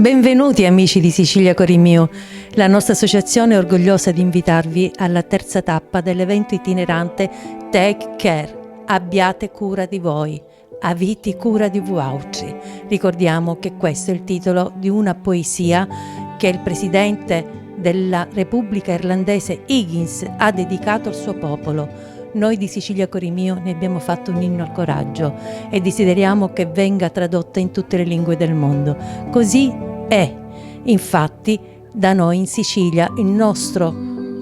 Benvenuti amici di Sicilia Cori Mio. La nostra associazione è orgogliosa di invitarvi alla terza tappa dell'evento itinerante Take Care. Abbiate cura di voi, aviti cura di vuautri. Ricordiamo che questo è il titolo di una poesia che il presidente della Repubblica Irlandese Higgins ha dedicato al suo popolo. Noi di Sicilia Cori Mio ne abbiamo fatto un inno al coraggio e desideriamo che venga tradotta in tutte le lingue del mondo. Così è. Infatti, da noi in Sicilia il nostro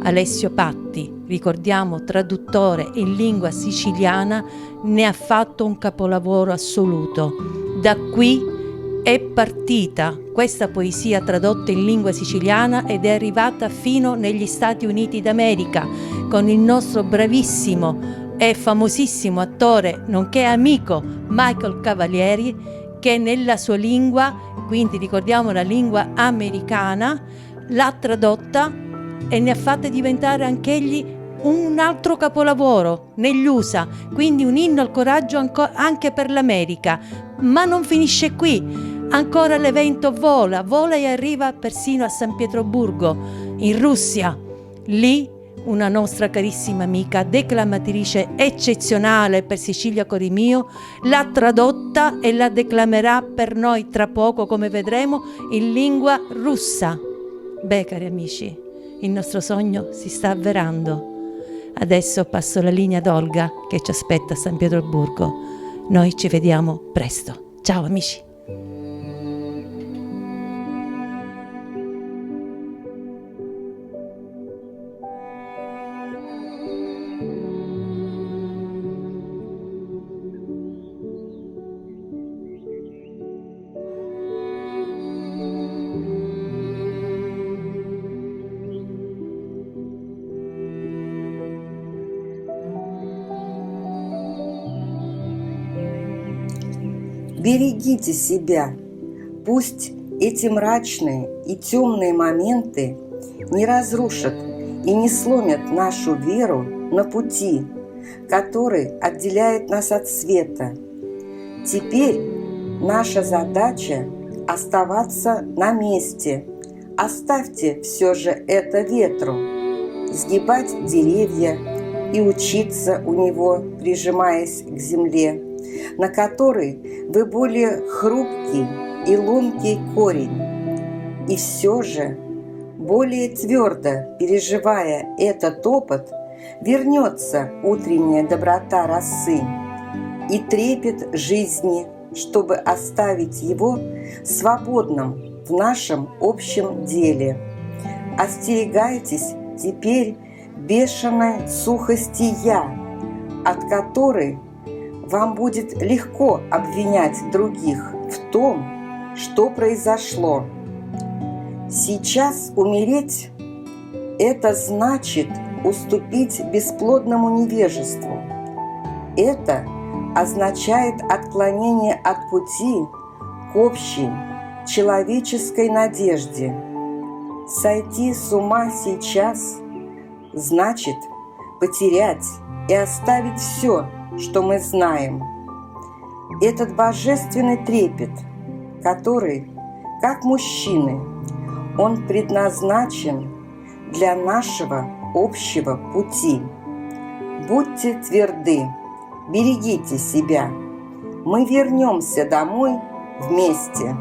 Alessio Patti, ricordiamo traduttore in lingua siciliana, ne ha fatto un capolavoro assoluto. Da qui è partita questa poesia tradotta in lingua siciliana ed è arrivata fino negli Stati Uniti d'America con il nostro bravissimo e famosissimo attore nonché amico Michael Cavalieri, che nella sua lingua, quindi ricordiamo la lingua americana, l'ha tradotta e ne ha fatta diventare anch'egli un altro capolavoro negli USA, quindi un inno al coraggio anche per l'America. Ma non finisce qui. Ancora l'evento vola e arriva persino a San Pietroburgo, in Russia. Lì una nostra carissima amica, declamatrice eccezionale per Sicilia Cori Mio, l'ha tradotta e la declamerà per noi tra poco, come vedremo, in lingua russa. Beh, cari amici, il nostro sogno si sta avverando. Adesso passo la linea ad Olga che ci aspetta a San Pietroburgo. Noi ci vediamo presto. Ciao amici. Берегите себя. Пусть эти мрачные и темные моменты не разрушат и не сломят нашу веру на пути, который отделяет нас от света. Теперь наша задача – оставаться на месте. Оставьте все же это ветру, сгибать деревья и учиться у него, прижимаясь к земле, на которой вы более хрупкий и ломкий корень. И все же, более твердо переживая этот опыт, вернется утренняя доброта росы и трепет жизни, чтобы оставить его свободным в нашем общем деле. Остерегайтесь теперь бешеной сухости «я», от которой вам будет легко обвинять других в том, что произошло. Сейчас умереть – это значит уступить бесплодному невежеству. Это означает отклонение от пути к общей человеческой надежде. Сойти с ума сейчас значит потерять и оставить все, что мы знаем. Этот божественный трепет, который, как мужчины, он предназначен для нашего общего пути. Будьте тверды, берегите себя. Мы вернемся домой вместе.